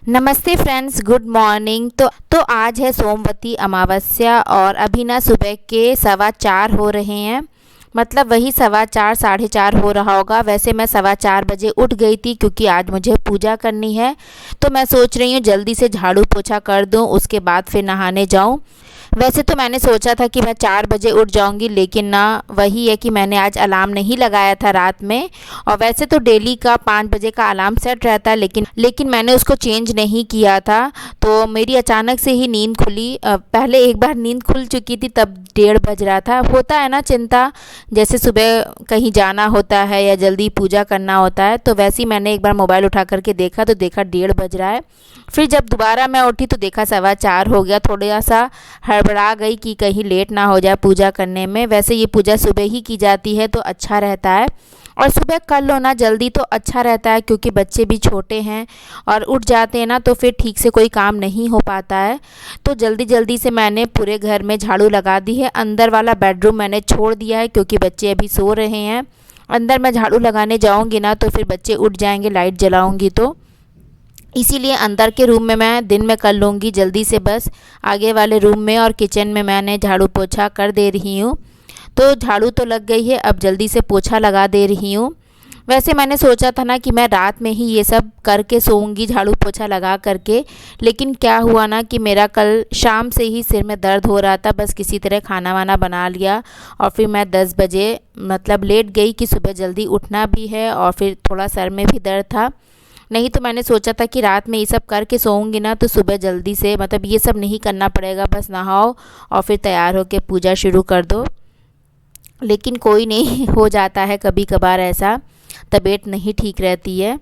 नमस्ते friends, good morning. तो आज है सोमवती अमावस्या और अभी ना सुबह के 4:15 हो रहे हैं। मतलब वही 4:15 4:30 हो रहा होगा। वैसे मैं 4:15 बजे उठ गई थी क्योंकि आज मुझे पूजा करनी है। तो मैं सोच रही हूँ जल्दी से झाड़ू पोछा कर दूँ, उसके बाद फिर नहाने जाऊँ। वैसे तो मैंने सोचा था कि मैं 4 बजे उठ जाऊंगी, लेकिन ना वही है कि मैंने आज अलार्म नहीं लगाया था रात में। और वैसे तो डेली का 5 बजे का अलार्म सेट रहता है, लेकिन मैंने उसको चेंज नहीं किया था। तो मेरी अचानक से ही नींद खुली। पहले एक बार नींद खुल चुकी थी, तब 1:30 बज रहा था। होता है ना चिंता, जैसे सुबह कहीं जाना होता है या जल्दी पूजा करना होता है। तो वैसे ही मैंने एक बार मोबाइल उठा करके देखा तो देखा 1:30 बज रहा है। फिर जब दोबारा मैं उठी तो देखा 4:15 हो गया। थोड़ा सा हड़बड़ा गई कि कहीं लेट ना हो जाए पूजा करने में। वैसे ये पूजा सुबह ही की जाती है तो अच्छा रहता है, और सुबह कर लो ना जल्दी तो अच्छा रहता है, क्योंकि बच्चे भी छोटे हैं और उठ जाते हैं ना तो फिर ठीक से कोई काम नहीं हो पाता है। तो जल्दी जल्दी से मैंने पूरे घर में झाड़ू लगा दी है। अंदर वाला बेडरूम मैंने छोड़ दिया है क्योंकि बच्चे अभी सो रहे हैं। अंदर मैं झाड़ू लगाने जाऊँगी ना तो फिर बच्चे उठ जाएंगे लाइट जलाऊँगी तो, इसीलिए अंदर के रूम में मैं दिन में कर लूँगी जल्दी से। बस आगे वाले रूम में और किचन में मैंने झाड़ू पोछा कर दे रही हूँ। तो झाड़ू तो लग गई है, अब जल्दी से पोछा लगा दे रही हूँ। वैसे मैंने सोचा था ना कि मैं रात में ही ये सब करके सोऊंगी झाड़ू पोछा लगा करके, लेकिन क्या हुआ ना कि मेरा कल शाम से ही सिर में दर्द हो रहा था। बस किसी तरह खाना वाना बना लिया और फिर मैं 10 बजे मतलब लेट गई कि सुबह जल्दी उठना भी है, और फिर थोड़ा सर में भी दर्द था। नहीं तो मैंने सोचा था कि रात में ये सब करके सोऊंगी ना तो सुबह जल्दी से मतलब ये सब नहीं करना पड़ेगा, बस नहाओ और फिर तैयार होकर पूजा शुरू कर दो। लेकिन कोई नहीं, हो जाता है कभी कभार ऐसा, तबीयत नहीं ठीक रहती है।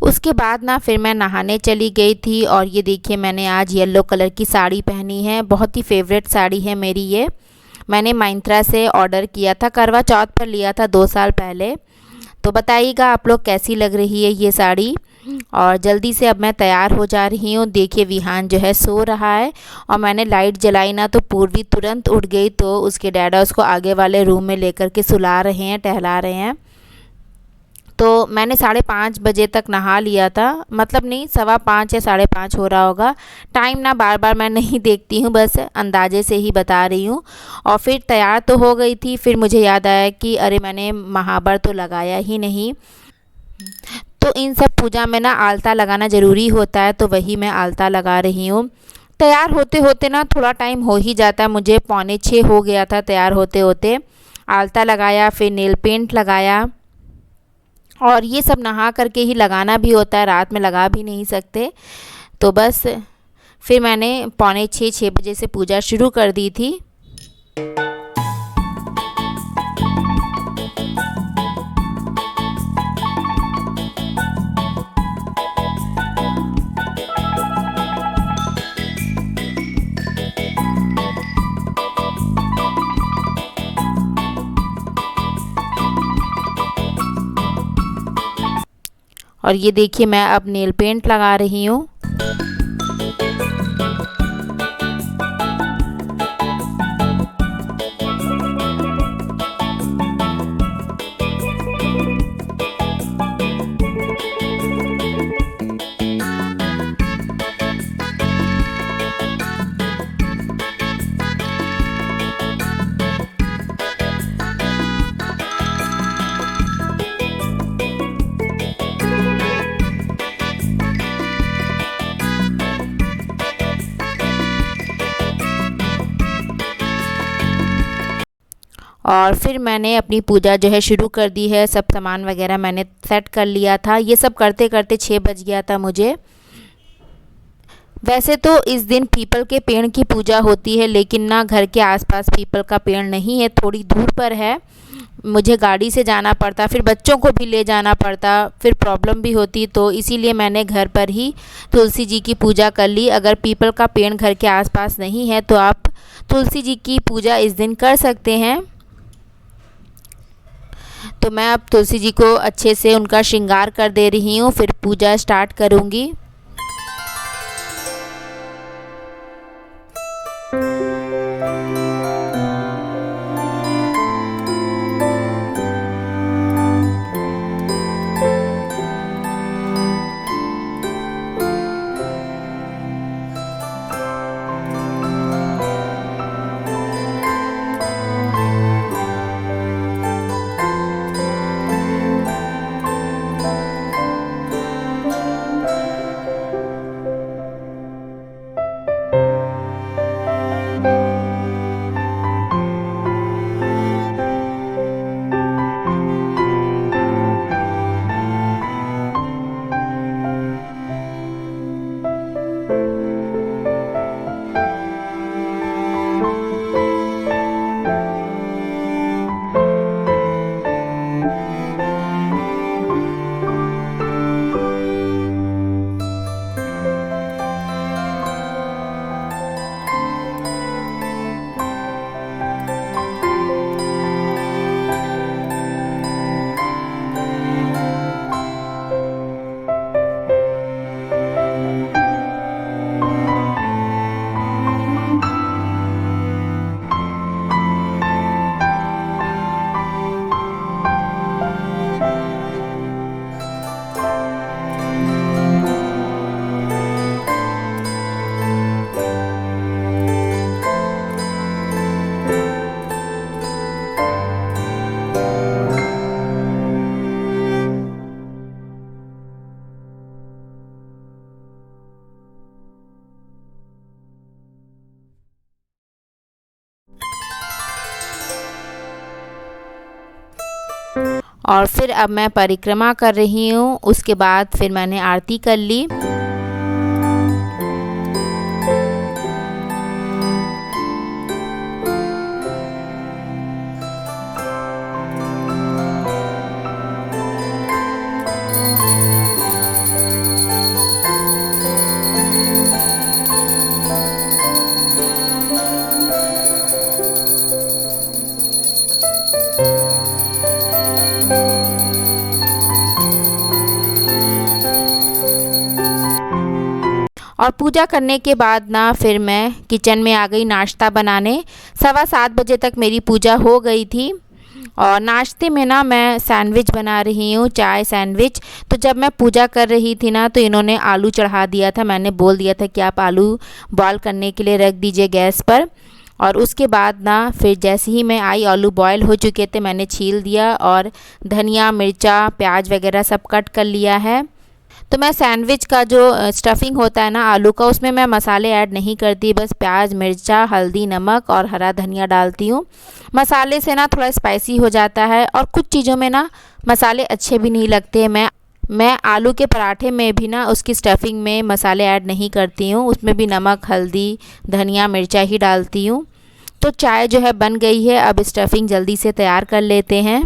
उसके बाद ना फिर मैं नहाने चली गई थी। और ये देखिए मैंने आज येलो कलर की साड़ी पहनी है, बहुत ही फेवरेट साड़ी है मेरी ये। मैंने माइंत्रा से ऑर्डर किया था, करवा चौथ पर लिया था 2 साल पहले। तो बताइएगा आप लोग कैसी लग रही है ये साड़ी। और जल्दी से अब मैं तैयार हो जा रही हूँ। देखिए विहान जो है सो रहा है, और मैंने लाइट जलाई ना तो पूर्वी तुरंत उठ गई। तो उसके डैडा उसको आगे वाले रूम में लेकर के सुला रहे हैं, टहला रहे हैं। तो मैंने 5:30 बजे तक नहा लिया था, मतलब नहीं 5:15 या 5:30 हो रहा होगा। टाइम ना बार बार मैं नहीं देखती हूँ, बस अंदाजे से ही बता रही हूँ। और फिर तैयार तो हो गई थी, फिर मुझे याद आया कि अरे मैंने महावर तो लगाया ही नहीं। तो इन सब पूजा में ना आलता लगाना ज़रूरी होता है, तो वही मैं आलता लगा रही हूँ। तैयार होते होते ना थोड़ा टाइम हो ही जाता है, मुझे 5:45 हो गया था तैयार होते होते। आलता लगाया, फिर नेल पेंट लगाया, और ये सब नहा करके ही लगाना भी होता है, रात में लगा भी नहीं सकते। तो बस फिर मैंने 5:45 6 बजे से पूजा शुरू कर दी थी। और ये देखिए मैं अब नेल पेंट लगा रही हूँ। और फिर मैंने अपनी पूजा जो है शुरू कर दी है। सब सामान वगैरह मैंने सेट कर लिया था। ये सब करते करते 6 बज गया था मुझे। वैसे तो इस दिन पीपल के पेड़ की पूजा होती है, लेकिन ना घर के आसपास पीपल का पेड़ नहीं है, थोड़ी दूर पर है। मुझे गाड़ी से जाना पड़ता, फिर बच्चों को भी ले जाना पड़ता, फिर प्रॉब्लम भी होती। तो इसीलिए मैंने घर पर ही तुलसी जी की पूजा कर ली। अगर पीपल का पेड़ घर के आसपास नहीं है तो आप तुलसी जी की पूजा इस दिन कर सकते हैं। तो मैं अब तुलसी जी को अच्छे से उनका श्रृंगार कर दे रही हूँ, फिर पूजा स्टार्ट करूँगी। और फिर अब मैं परिक्रमा कर रही हूँ। उसके बाद फिर मैंने आरती कर ली। और पूजा करने के बाद ना फिर मैं किचन में आ गई नाश्ता बनाने। 7:15 बजे तक मेरी पूजा हो गई थी। और नाश्ते में ना मैं सैंडविच बना रही हूँ, चाय सैंडविच। तो जब मैं पूजा कर रही थी ना तो इन्होंने आलू चढ़ा दिया था। मैंने बोल दिया था कि आप आलू बॉयल करने के लिए रख दीजिए गैस पर। और उसके बाद ना फिर जैसे ही मैं आई, आलू बॉयल हो चुके थे, मैंने छील दिया और धनिया, मिर्चा, प्याज वगैरह सब कट कर लिया है। तो मैं सैंडविच का जो स्टफिंग होता है ना आलू का, उसमें मैं मसाले ऐड नहीं करती, बस प्याज, मिर्चा, हल्दी, नमक और हरा धनिया डालती हूँ। मसाले से ना थोड़ा स्पाइसी हो जाता है और कुछ चीज़ों में ना मसाले अच्छे भी नहीं लगते। मैं आलू के पराठे में भी ना उसकी स्टफिंग में मसाले ऐड नहीं करती हूँ, उसमें भी नमक, हल्दी, धनिया, मिर्चा ही डालती हूँ। तो चाय जो है बन गई है, अब स्टफिंग जल्दी से तैयार कर लेते हैं।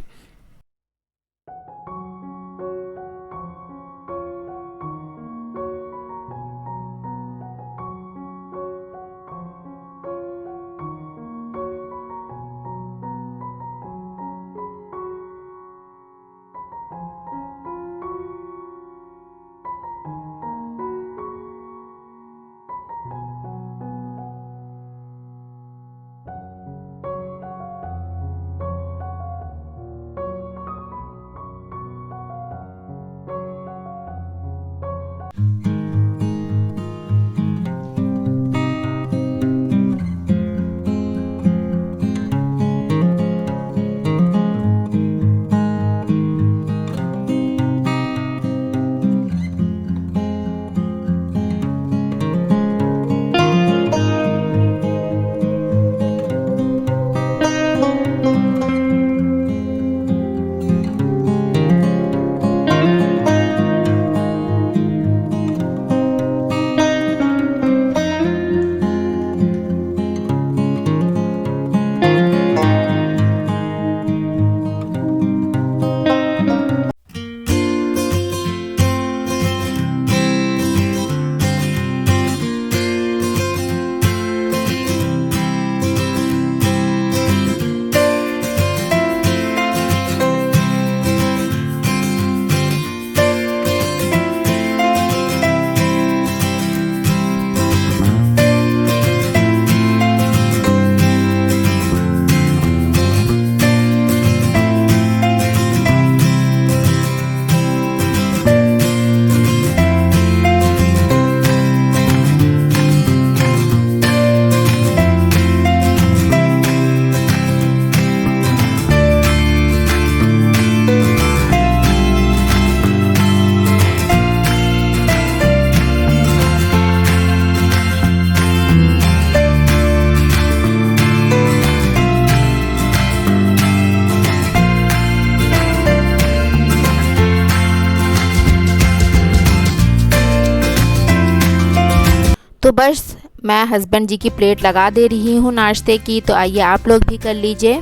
तो बस मैं हस्बैंड जी की प्लेट लगा दे रही हूँ नाश्ते की। तो आइए आप लोग भी कर लीजिए।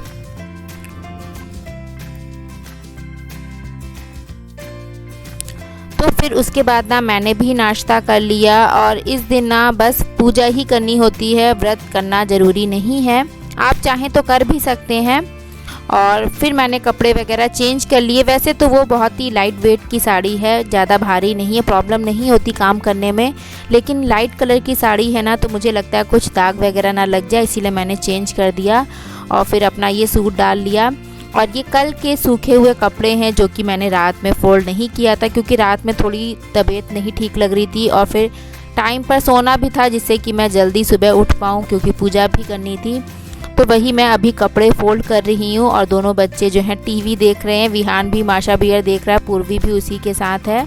तो फिर उसके बाद ना मैंने भी नाश्ता कर लिया। और इस दिन ना बस पूजा ही करनी होती है, व्रत करना ज़रूरी नहीं है, आप चाहें तो कर भी सकते हैं। और फिर मैंने कपड़े वगैरह चेंज कर लिए। वैसे तो वो बहुत ही लाइट वेट की साड़ी है, ज़्यादा भारी नहीं है, प्रॉब्लम नहीं होती काम करने में। लेकिन लाइट कलर की साड़ी है ना, तो मुझे लगता है कुछ दाग वगैरह ना लग जाए, इसीलिए मैंने चेंज कर दिया और फिर अपना ये सूट डाल लिया। और ये कल के सूखे हुए कपड़े हैं जो कि मैंने रात में फ़ोल्ड नहीं किया था, क्योंकि रात में थोड़ी तबीयत नहीं ठीक लग रही थी और फिर टाइम पर सोना भी था, जिससे कि मैं जल्दी सुबह उठ पाऊँ, क्योंकि पूजा भी करनी थी। तो वही मैं अभी कपड़े फ़ोल्ड कर रही हूँ। और दोनों बच्चे जो हैं टीवी देख रहे हैं। विहान भी माशा बियर देख रहा है, पूर्वी भी उसी के साथ है।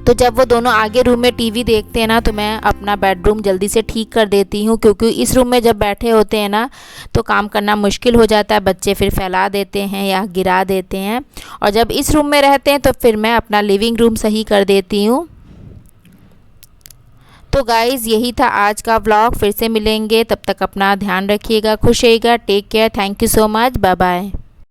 तो जब वो दोनों आगे रूम में टीवी देखते हैं ना, तो मैं अपना बेडरूम जल्दी से ठीक कर देती हूँ, क्योंकि इस रूम में जब बैठे होते हैं ना तो काम करना मुश्किल हो जाता है, बच्चे फिर फैला देते हैं या गिरा देते हैं। और जब इस रूम में रहते हैं तो फिर मैं अपना लिविंग रूम सही कर देती हूँ। तो गाइज़ यही था आज का व्लॉग। फिर से मिलेंगे, तब तक अपना ध्यान रखिएगा, खुश रहिएगा, take care, thank you so much, bye bye.